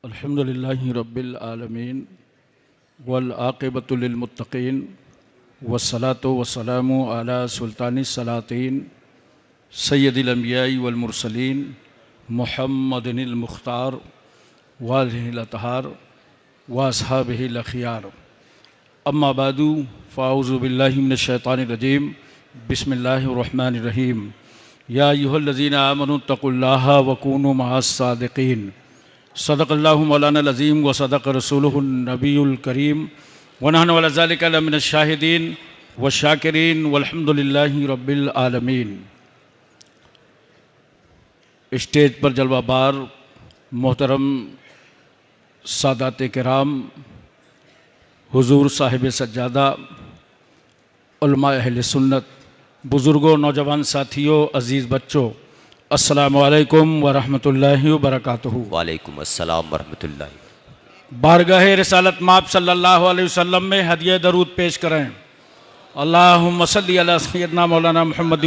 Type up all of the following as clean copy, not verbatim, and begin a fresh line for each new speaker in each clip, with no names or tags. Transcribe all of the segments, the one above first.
अल्हम्दुलिल्लाहि रब्बिल आलमीन वल आक़िबतु लिल मुत्तक़ीन वस्सलातु वस्सलामु अला सुल्तानिस सलातीन सय्यदिल अंबियाई वल मुरसलीन मुहम्मदिनिल मुख्तार वालिहिल अतहार व अस्हाबिहिल अख़ियार अम्मा बादु फ़ाऊज़ु बिल्लाहि मिनश शैतानिर रजीम बिस्मिल्लाहिर रहमानिर रहीम या अय्युहल्लज़ीना आमनु तक़ुल्लाहा व कूनु मअस सादिक़ीन सदक़ल्लाहु मौलाना अज़ीम व सदक़ रसूलुहुन नबियुल करीम व नहनु अला ज़ालिका लमिनश शाहिदीन व शाकिरीन वल्हम्दुलिल्लाहि रब्बिल आलमीन। स्टेज पर जलवाबार मोहतरम सादात किराम, हुजूर साहिब सज्जादा, उलमा अहले सुन्नत, बुज़ुर्गों, नौजवान साथियों, अज़ीज़ बच्चों, अस्सलामु अलैकुम व रहमतुल्लाहि व बरकातुहू।
वालेकुम अस्सलाम व रहमतुल्लाहि।
बारगाह रिसालत माब सल्लल्लाहु अलैहि वसल्लम में हदिया दरूद पेश करें। अल्लाहुम्मा सल्लि अला सय्यदना मौलाना मुहम्मद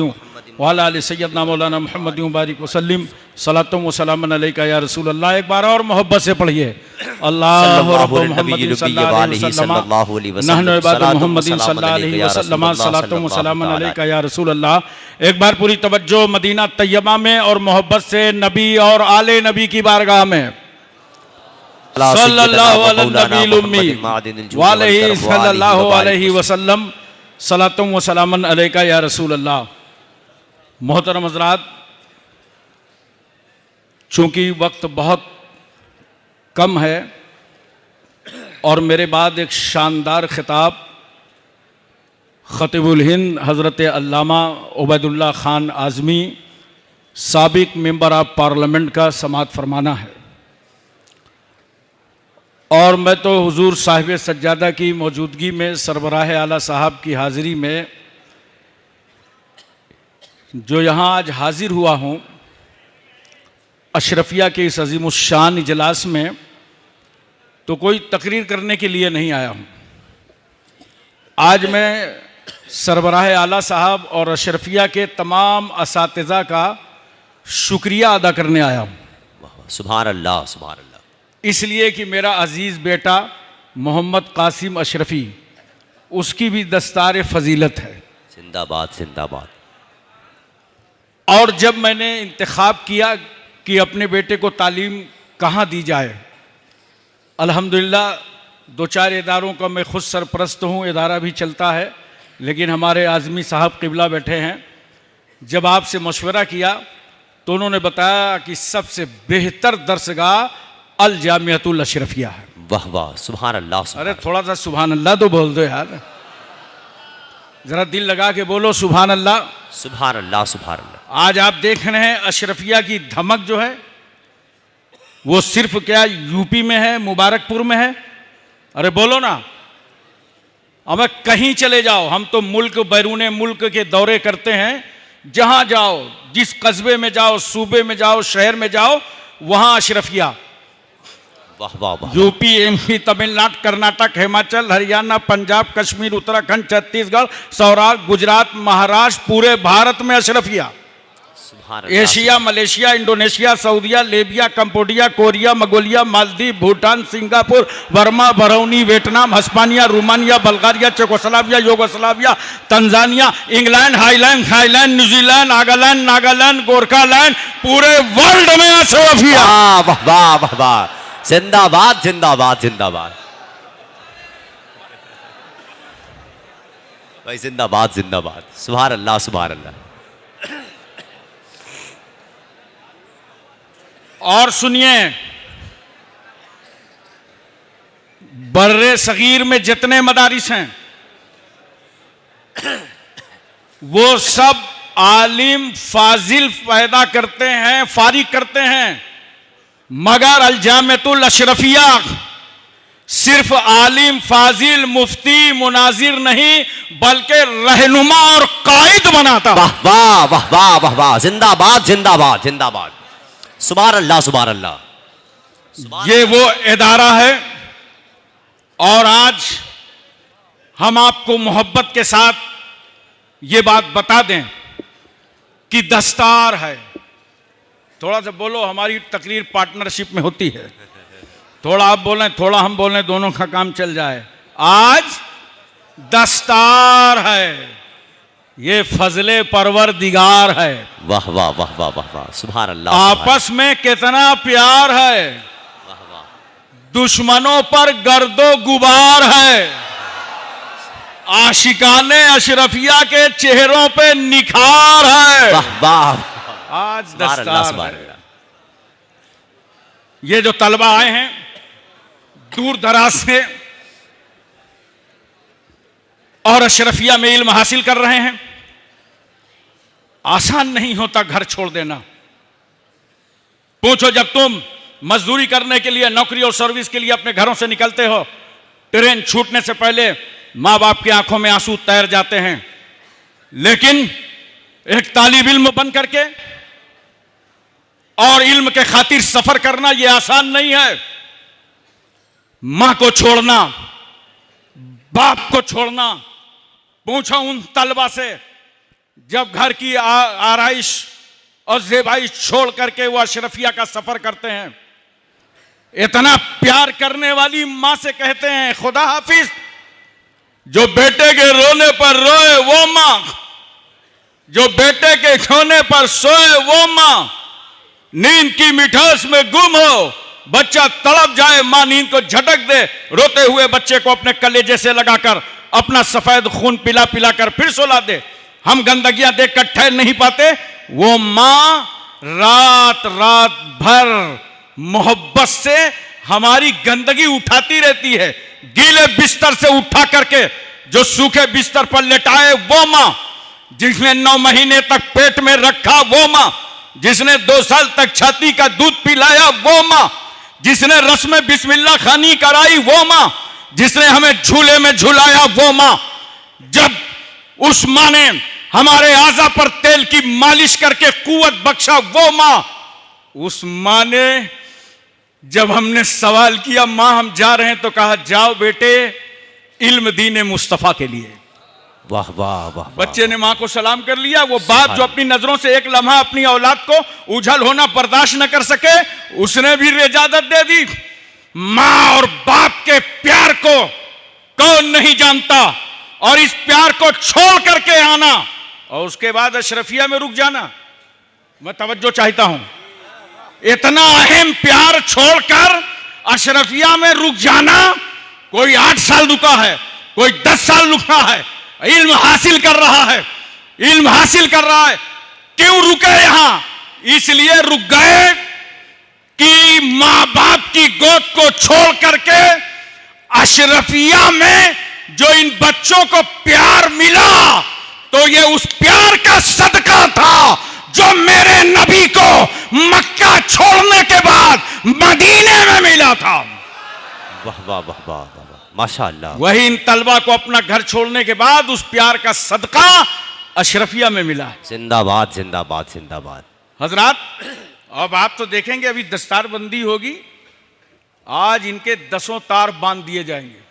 व अला आलि सय्यदना मौलाना मुहम्मद बारिक वसल्लिम सलातुम व सलामुन अलैका या रसूल अल्लाह। एक बार और मोहब्बत से पढ़िए अल्लाहु रब्बु मुहम्मदिन सल्लल्लाहु अलैहि वसल्लम नहनु इबादु मुहम्मदिन सल्लल्लाहु अलैहि वसल्लम सलातुम व सलामुन अलैका या रसूल अल्लाह। एक बार पूरी तवज्जो मदीना तैयबा में और मोहब्बत से नबी और आले नबी की बारगाह में सल्लल्लाहु अलैहि वसल्लम सलातुम व सलामुन अलैका या रसूल अल्लाह। मोहतरम हज़रात, चूँकि वक्त बहुत कम है और मेरे बाद एक शानदार खिताब ख़तीबुल हिंद हज़रत अल्लामा उबैदुल्लाह ख़ान आज़मी साबिक़ मेंबर ऑफ पार्लियामेंट का समाअत फरमाना है और मैं तो हुजूर साहिब सज्जादा की मौजूदगी में सरबराह आला साहब की हाज़िरी में जो यहाँ आज हाजिर हुआ हूँ अशरफिया के इस अज़ीमुश्शान इजलास में, तो कोई तकरीर करने के लिए नहीं आया हूँ। आज मैं सरबराह आला साहब और अशरफिया के तमाम असातिज़ा का शुक्रिया अदा करने आया हूँ।
सुभान अल्लाह, सुभान अल्लाह।
इसलिए कि मेरा अज़ीज़ बेटा मोहम्मद कासिम अशरफी, उसकी भी दस्तार फ़जीलत है।
जिंदाबाद जिंदाबाद।
और जब मैंने इंतखाब किया कि अपने बेटे को तालीम कहाँ दी जाए, अल्हम्दुलिल्लाह दो चार इदारों का मैं ख़ुद सरपरस्त हूँ, इदारा भी चलता है, लेकिन हमारे आज़मी साहब क़िबला बैठे हैं। जब आपसे मशवरा किया तो उन्होंने बताया कि सबसे बेहतर दरसगाह अल जामियतुल अशरफिया है।
वाह वाह, सुभान अल्लाह।
अरे थोड़ा सा सुभान अल्लाह तो बोल दो यार, ज़रा दिल लगा के बोलो सुभान अल्लाह,
सुभान अल्लाह, सुभान अल्लाह।
आज आप देख रहे हैं अशरफिया की धमक जो है वो सिर्फ क्या यूपी में है, मुबारकपुर में है? अरे बोलो ना। अब कहीं चले जाओ, हम तो मुल्क बैरूने मुल्क के दौरे करते हैं, जहां जाओ, जिस कस्बे में जाओ, सूबे में जाओ, शहर में जाओ, वहां अशरफिया।
वाह वाह वाह।
यूपी, एमपी, तमिलनाडु, कर्नाटक, हिमाचल, हरियाणा, पंजाब, कश्मीर, उत्तराखंड, छत्तीसगढ़, सौराष्ट्र, गुजरात, महाराष्ट्र, पूरे भारत में अशरफिया। एशिया, मलेशिया, इंडोनेशिया, सऊदिया, Libya, Cambodia, Korea, Mongolia, Maldives, Bhutan, Singapore, Burma, Barauni, Vietnam, हस्पानिया, Romania, Bulgaria, Czechoslovakia, Yugoslavia, Tanzania, England, Highland, Thailand, New Zealand, Nagaland, Gorkhaland, पूरे वर्ल्ड में अशरफिया।
वाह वाह वाह वाह, जिंदाबाद जिंदाबाद जिंदाबाद भाई, जिंदाबाद जिंदाबाद। सुभान अल्लाह, सुभान अल्लाह।
और सुनिए, बर्रे सगीर में जितने मदारिस हैं वो सब आलिम फाजिल पैदा करते हैं, फारिग करते हैं, मगर अल जामियतुल अशरफिया सिर्फ आलिम फाजिल मुफ्ती मुनाजिर नहीं बल्कि रहनुमा और कायद बनाता।
वाह वाह वाह वाह वाह वाह, जिंदाबाद जिंदाबाद जिंदाबाद। सुभान अल्लाह, सुभान अल्लाह।
ये वो इदारा है और आज हम आपको मोहब्बत के साथ ये बात बता दें कि दस्तार है थोड़ा सा बोलो, हमारी तकरीर पार्टनरशिप में होती है। थोड़ा आप बोलें, थोड़ा हम बोलें, दोनों का काम चल जाए। आज दस्तार है, ये फजले परवरदिगार है।
वाह वाह वाह वाह वाह वाह, सुभान अल्लाह।
आपस में कितना प्यार है,
वाह वाह,
दुश्मनों पर गर्दो गुबार है। आशिकाने अशरफिया के चेहरों पे निखार है।
वाह वाह,
आज
सुभान अल्लाह,
दस्तार
सुभान
है।
अल्लाह।
ये जो तलबा आए हैं दूर दराज से और अशरफिया में इल्म हासिल कर रहे हैं, आसान नहीं होता घर छोड़ देना। पूछो, जब तुम मजदूरी करने के लिए, नौकरी और सर्विस के लिए अपने घरों से निकलते हो, ट्रेन छूटने से पहले मां बाप की आंखों में आंसू तैर जाते हैं। लेकिन एक तालिब इल्म बन करके और इल्म के खातिर सफर करना यह आसान नहीं है। मां को छोड़ना, बाप को छोड़ना। पूछो उन तलबा से, जब घर की आराइश और ज़ेबाइश छोड़ करके वो अशरफिया का सफर करते हैं, इतना प्यार करने वाली मां से कहते हैं, खुदा हाफिज, जो बेटे के रोने पर रोए वो मां, जो बेटे के खोने पर सोए वो मां, नींद की मिठास में गुम हो, बच्चा तड़प जाए, मां नींद को झटक दे, रोते हुए बच्चे को अपने कलेजे से लगाकर अपना सफेद खून पिला पिला कर फिर सुला दे। हम गंदगियां देखकर ठहर नहीं पाते, वो मां रात रात भर मोहब्बत से हमारी गंदगी उठाती रहती है। गीले बिस्तर से उठा करके जो सूखे बिस्तर पर लेटाए वो मां, जिसने 9 महीने तक पेट में रखा वो मां, जिसने 2 साल तक छाती का दूध पिलाया वो मां, जिसने रस्म बिस्मिल्लाह खानी कराई वो मां, जिसने हमें झूले में झुलाया वो मां। जब उस मां ने हमारे आजा पर तेल की मालिश करके कुव्वत बख्शा वो मां, उस मां ने जब हमने सवाल किया मां हम जा रहे हैं, तो कहा जाओ बेटे इल्म दीन मुस्तफा के लिए।
वाह वाह वाह,
बच्चे ने मां को सलाम कर लिया। वो बाप जो अपनी नजरों से एक लम्हा अपनी औलाद को उजल होना बर्दाश्त न कर सके, उसने भी इजाजत दे दी। मां और बाप के प्यार को कौन नहीं जानता, और इस प्यार को छोड़ करके आना और उसके बाद अशरफिया में रुक जाना, मैं तवज्जो चाहता हूं। इतना अहम प्यार छोड़कर अशरफिया में रुक जाना, कोई 8 साल रुका है, कोई 10 साल रुका है, इल्म हासिल कर रहा है, इल्म हासिल कर रहा है। क्यों रुके यहां? इसलिए रुक गए कि मां बाप की गोद को छोड़ करके अशरफिया में जो इन बच्चों को प्यार मिला, तो ये उस प्यार का सदका था जो मेरे नबी को मक्का छोड़ने के बाद मदीने में मिला था।
वाह वाह वाह वाह वाह, माशाअल्लाह।
वही इन तलबा को अपना घर छोड़ने के बाद उस प्यार का सदका अशरफिया में मिला।
जिंदाबाद जिंदाबाद जिंदाबाद।
हजरात, अब आप तो देखेंगे अभी दस्तार बंदी होगी, आज इनके 10 तार बांध दिए जाएंगे।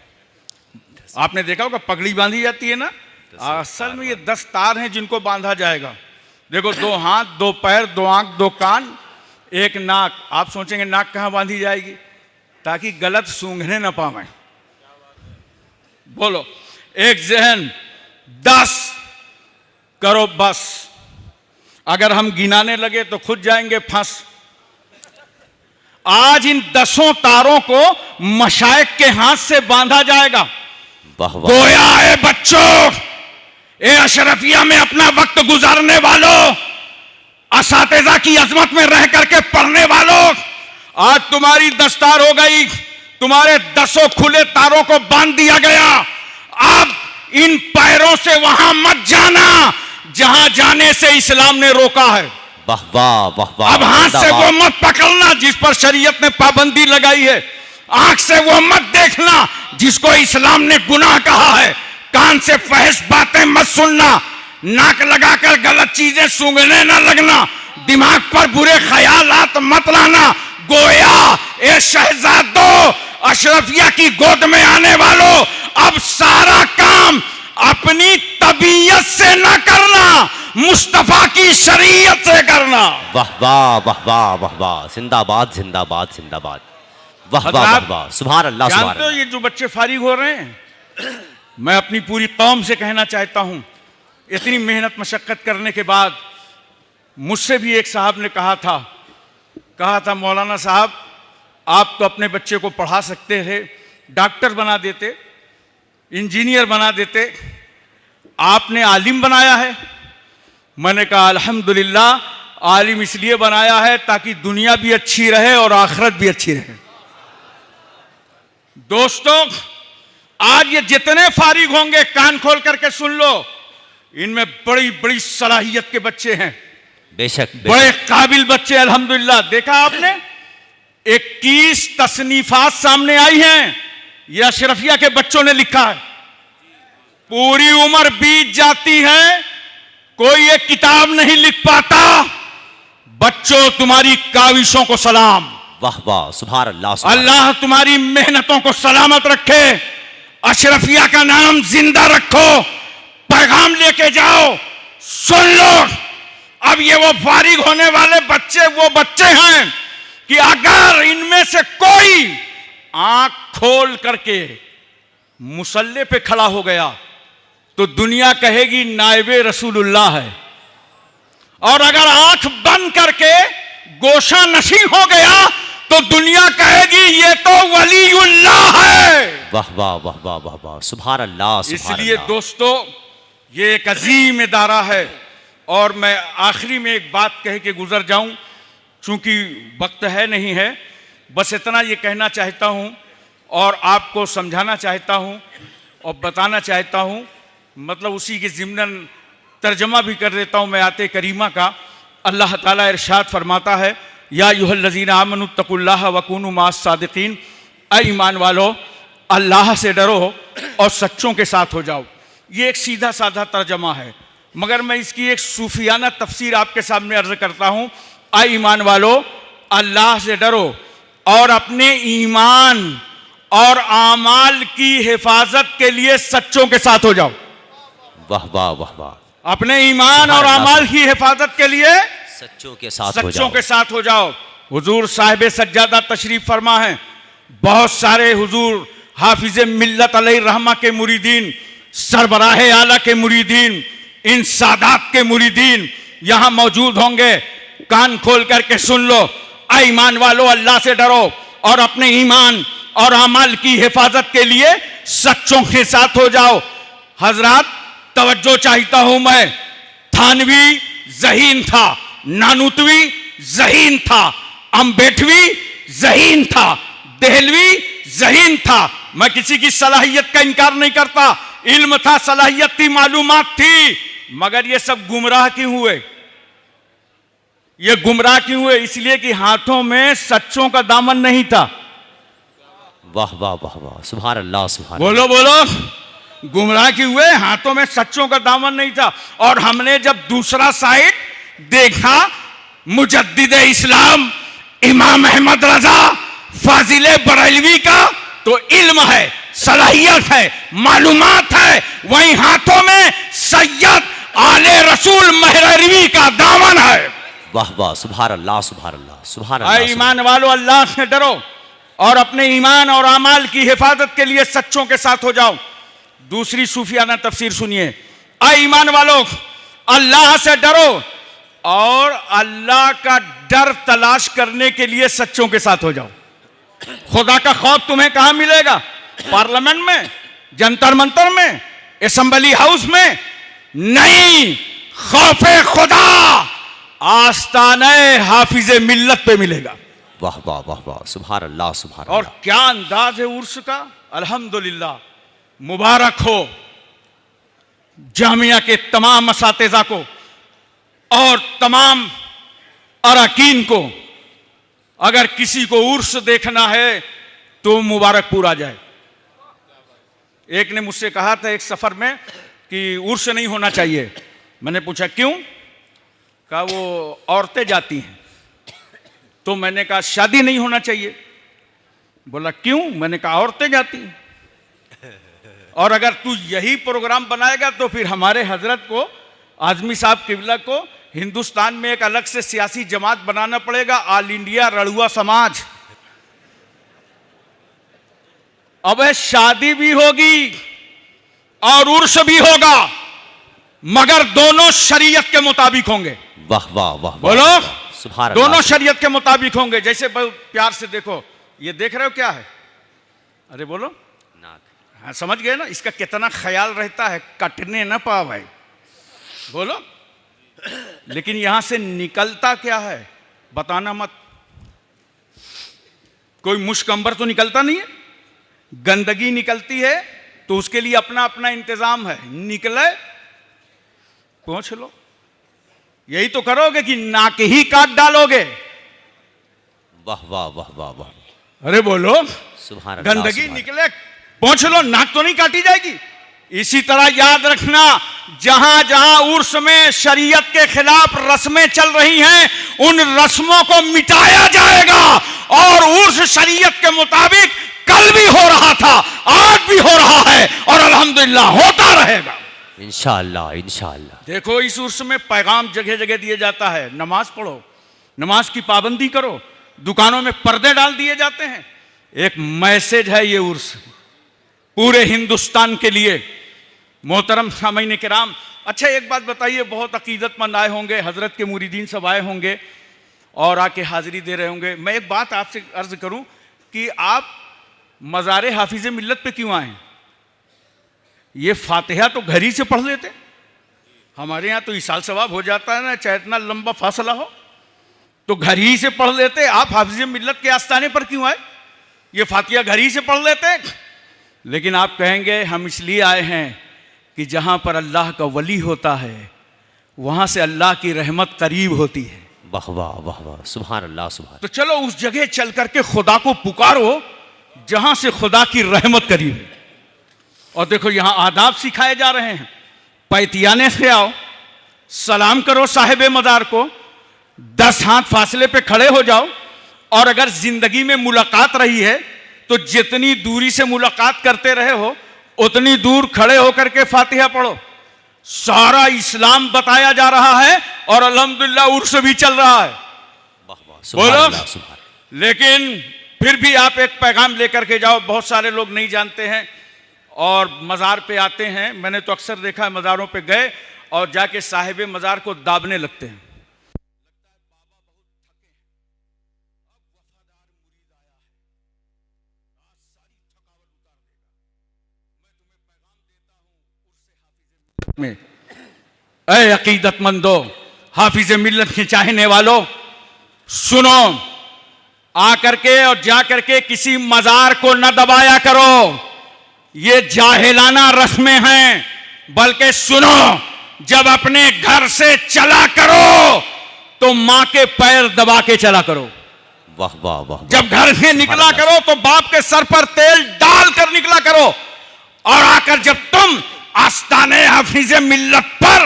आपने देखा होगा पगड़ी बांधी जाती है ना, असल में ये 10 तार हैं जिनको बांधा जाएगा। देखो, 2 हाथ, 2 पैर, 2 आंख, 2 कान, 1 नाक। आप सोचेंगे नाक कहां बांधी जाएगी, ताकि गलत सूंघने ना पावे। बोलो, एक जहन 10 करो बस। अगर हम गिनाने लगे तो खुद जाएंगे फंस। आज इन 10 तारों को मशाइख के हाथ से बांधा जाएगा।
वाह वाह,
गोया है बच्चों, ए अशरफिया में अपना वक्त गुजारने वालों, असातिज़ा की अजमत में रह करके पढ़ने वालों, आज तुम्हारी दस्तार हो गई, तुम्हारे 10 खुले तारों को बांध दिया गया। अब इन पैरों से वहां मत जाना जहां जाने से इस्लाम ने रोका है।
वाह वाह वाह वाह।
अब हाथ से वो मत पकड़ना जिस पर शरीयत ने पाबंदी लगाई है। आंख से वो मत देखना जिसको इस्लाम ने गुनाह कहा है। कान से फहश बातें मत सुनना। नाक लगाकर गलत चीजें सूंघने न लगना। दिमाग पर बुरे ख्यालात मत लाना। गोया ए शहजादों, अशरफिया की गोद में आने वालों, अब सारा काम अपनी तबीयत से ना करना, मुस्तफा की शरीयत से करना।
वाह वाह वाह वाह वाह वाह, जिंदाबाद जिंदाबाद जिंदाबाद, वाह वाह वाह वाह, सुभान अल्लाह सुभान
जानते हो
अल्लाह।
ये जो बच्चे फारिग हो रहे हैं, मैं अपनी पूरी कौम से कहना चाहता हूं, इतनी मेहनत मशक्कत करने के बाद मुझसे भी एक साहब ने कहा था मौलाना साहब आप तो अपने बच्चे को पढ़ा सकते थे, डॉक्टर बना देते, इंजीनियर बना देते, आपने आलिम बनाया है। मैंने कहा अल्हम्दुलिल्लाह, आलिम इसलिए बनाया है ताकि दुनिया भी अच्छी रहे और आखिरत भी अच्छी रहे। दोस्तों, आज ये जितने फारिग होंगे कान खोल करके सुन लो, इनमें बड़ी बड़ी सलाहियत के बच्चे हैं,
बेशक
बड़े काबिल बच्चे। अल्हम्दुलिल्लाह, देखा आपने 21 तसनीफात सामने आई हैं, यह अशरफिया के बच्चों ने लिखा है। पूरी उम्र बीत जाती है, कोई एक किताब नहीं लिख पाता। बच्चों, तुम्हारी काविशों को सलाम।
वाह वाह, सुभान अल्लाह सुभान
अल्लाह तुम्हारी मेहनतों को सलामत रखे, अशरफिया का नाम जिंदा रखो, पैगाम लेके जाओ। सुन लो, अब ये वो फारिग होने वाले बच्चे वो बच्चे हैं कि अगर इनमें से कोई आंख खोल करके मुसल्ले पे खड़ा हो गया तो दुनिया कहेगी नायबे रसूलुल्लाह है, और अगर आंख बंद करके गोशा नशी हो गया तो दुनिया कहेगी ये तो वलीउल्लाह है।
वाह वाह वाह वाह वाह वाह, सुभान अल्लाह सुभान
इसलिए
अल्लाह।
दोस्तों, ये एक अजीम इदारा है। और मैं आखिरी में एक बात कह के गुजर जाऊं, चूंकि वक्त है नहीं है, बस इतना ये कहना चाहता हूं और आपको समझाना चाहता हूं और बताना चाहता हूं, मतलब उसी के ज़िम्नन तर्जमा भी कर देता हूं मैं आते करीमा का। अल्लाह ताला इरशाद फरमाता है, या अय्युहल्लज़ीना आमनु तक़ुल्लाह वकूनु मास सादिक़ीन, ऐ ईमान वालो अल्लाह से डरो और सच्चों के साथ हो जाओ। ये एक सीधा साधा तर्जमा है, मगर मैं इसकी एक सूफियाना तफसीर आपके सामने अर्ज करता हूं। ऐ ईमान वालो अल्लाह से डरो और अपने ईमान और आमाल की हिफाजत के लिए सच्चों के साथ हो जाओ।
वाह वाह वाह वाह,
अपने ईमान और आमाल की हिफाजत के लिए
सच्चों के साथ हो
सच्चों
जाओ।
के साथ हो जाओ। हुजूर साहिब सज्जादा तशरीफ फरमा है, बहुत सारे हुजूर हाफिज मिल्लत अलैहि रहमा के मुरीदीन, सरबराह आला के मुरीदीन, इन सादात के मुरीदीन यहां मौजूद होंगे। कान खोल करके सुन लो, ऐ ईमान वालो अल्लाह से डरो और अपने ईमान और अमाल की हिफाजत के लिए सच्चों के साथ हो जाओ। हजरात, तवज्जो चाहता हूं मैं, थानवी ज़हीन था, नानूतवी ज़हीन था, अम्बेठवी ज़हीन था, देहलवी ज़हीन था। मैं किसी की सलाहियत का इनकार नहीं करता, इल्म था, सलाहियत थी, मालूमात थी, मगर ये सब गुमराह क्यों हुए? ये गुमराह क्यों हुए? इसलिए कि हाथों में सच्चों का दामन नहीं था।
वाह वाह वाह वाह, सुभान अल्लाह सुभान
बोलो बोलो, गुमराह क्यों हुए? हाथों में सच्चों का दामन नहीं था। और हमने जब दूसरा साइड देखा, मुजद्दिद इस्लाम इमाम अहमद रजा फाजिले बरेलवी का, तो इल्म है, सलाहियत है, मालूमात है, वहीं हाथों में सैयद आले रसूल महरवी का दामन है।
वाह वाह, सुभान अल्लाह सुभान अल्लाह सुभान
ऐ
अल्लाह।
ईमान वालों अल्लाह से डरो और अपने ईमान और अमाल की हिफाजत के लिए सच्चों के साथ हो जाओ। दूसरी सूफियाना तफसीर सुनिए, ऐ ईमान वालों अल्लाह से डरो और अल्लाह का डर तलाश करने के लिए सच्चों के साथ हो जाओ। खुदा का खौफ तुम्हें कहां मिलेगा? पार्लियामेंट में, जंतर मंतर में, असेंबली हाउस में नहीं, खौफे खुदा आस्ताने हाफिजे मिल्लत पे मिलेगा।
वाह वाह वाह वाह, सुभान अल्लाह सुभान
और
अल्लाह।
क्या अंदाज है उर्स का, अल्हम्दुलिल्लाह। मुबारक हो जामिया के तमाम असातिज़ा को और तमाम अरकान को। अगर किसी को उर्स देखना है तो मुबारकपुर आ जाए। एक ने मुझसे कहा था एक सफर में कि उर्स नहीं होना चाहिए। मैंने पूछा क्यों? कहा वो औरतें जाती हैं। तो मैंने कहा शादी नहीं होना चाहिए। बोला क्यों? मैंने कहा औरतें जाती हैं। और अगर तू यही प्रोग्राम बनाएगा तो फिर हमारे हजरत को, आजमी साहब किबला को, हिंदुस्तान में एक अलग से सियासी जमात बनाना पड़ेगा, ऑल इंडिया रड़ुआ समाज। अब शादी भी होगी और उर्स भी होगा, मगर दोनों शरीयत के मुताबिक होंगे।
वाह वाह वाह,
बोलो
सुभान अल्लाह।
दोनों शरीयत के मुताबिक होंगे। जैसे प्यार से देखो, ये देख रहे हो क्या है? अरे बोलो,
नाक।
हाँ समझ गए ना, इसका कितना ख्याल रहता है, कटने ना पावे। बोलो, लेकिन यहां से निकलता क्या है बताना मत। कोई मुश्कंबर तो निकलता नहीं है, गंदगी निकलती है तो उसके लिए अपना अपना इंतजाम है। निकले पहुंच लो, यही तो करोगे कि नाक ही काट डालोगे।
वाह वाह वाह वाह वाह,
अरे बोलो,
सुभान अल्लाह।
गंदगी निकले पहुंच लो, नाक तो नहीं काटी जाएगी। इसी तरह याद रखना, जहां जहां उर्स में शरीयत के खिलाफ रस्में चल रही हैं, उन रस्मों को मिटाया जाएगा। और उर्स शरीयत के मुताबिक कल भी हो रहा था, आज भी हो रहा है और अल्हम्दुलिल्लाह होता रहेगा
इंशाअल्लाह इंशाअल्लाह।
देखो, इस उर्स में पैगाम जगह जगह दिया जाता है, नमाज पढ़ो, नमाज की पाबंदी करो, दुकानों में पर्दे डाल दिए जाते हैं। एक मैसेज है ये उर्स पूरे हिंदुस्तान के लिए। मोहतरम सामीन किराम, अच्छा एक बात बताइए, बहुत अकीदतमंद आए होंगे, हजरत के मुरीदीन सब आए होंगे और आके हाजिरी दे रहे होंगे। मैं एक बात आपसे अर्ज करूं कि आप मज़ार हाफिज़ मिल्लत पे क्यों आए? ये फातिहा तो घर ही से पढ़ लेते। हमारे यहाँ तो इसाल सवाब हो जाता है ना, चाहे इतना लंबा फासला हो तो घर ही से पढ़ लेते। आप हाफिज़ मिल्लत के आस्थाने पर क्यों आए? ये फातिहा घर ही से पढ़ लेते। लेकिन आप कहेंगे हम इसलिए आए हैं कि जहाँ पर अल्लाह का वली होता है वहाँ से अल्लाह की रहमत करीब होती है।
वाह वाह वाह वाह, सुभान अल्लाह सुभान।
तो चलो उस जगह चल करके खुदा को पुकारो जहाँ से खुदा की रहमत करीब है। और देखो यहाँ आदाब सिखाए जा रहे हैं। पैतियाने से आओ, सलाम करो साहिब मज़ार को, 10 हाथ फासले पे खड़े हो जाओ। और अगर जिंदगी में मुलाकात रही है तो जितनी दूरी से मुलाकात करते रहे हो उतनी दूर खड़े होकर के फातिहा पढ़ो। सारा इस्लाम बताया जा रहा है और अल्हम्दुलिल्लाह उर्स भी चल रहा है।
वाह वाह, सुभान अल्लाह सुभान।
लेकिन फिर भी आप एक पैगाम लेकर के जाओ। बहुत सारे लोग नहीं जानते हैं और मज़ार पे आते हैं। मैंने तो अक्सर देखा है, मज़ारों पे गए और जाके साहिब मज़ार को दाबने लगते हैं। में ऐ अकीदतमंदो, हाफिज मिल्लत के चाहने वालों, सुनो, आकर के और जाकर के किसी मज़ार को न दबाया करो। ये जाहिलाना रस्में हैं। बल्कि सुनो, जब अपने घर से चला करो तो मां के पैर दबा के चला करो।
वाह वाह वाह।
जब घर से निकला करो तो बाप के सर पर तेल डाल कर निकला करो। और आकर जब तुम आस्ताने हाफिज मिल्लत पर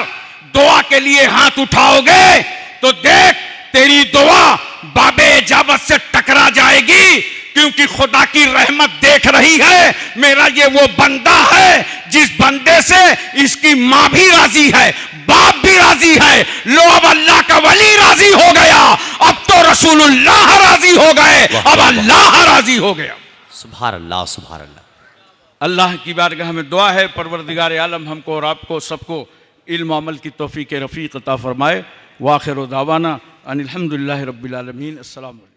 दुआ के लिए हाथ उठाओगे तो देख, तेरी दुआ बाबे इजाबत से टकरा जाएगी। क्योंकि खुदा की रहमत देख रही है, मेरा ये वो बंदा है जिस बंदे से इसकी मां भी राजी है, बाप भी राजी है। लो, अब अल्लाह का वली राजी हो गया, अब तो रसूलुल्लाह राजी हो गए, अब अल्लाह राजी हो गया।
सुभान अल्लाह सुभान अल्लाह।
अल्लाह की बारगाह में दुआ है, परवरदिगार आलम हमको और आपको सबको इल्म अमल की तौफीक रफ़ीक अता फरमाए। वाखिर दावाना अनिल हम्दुलिल्लाहि रब्बिल आलमीन। अस्सलाम वालेकुम।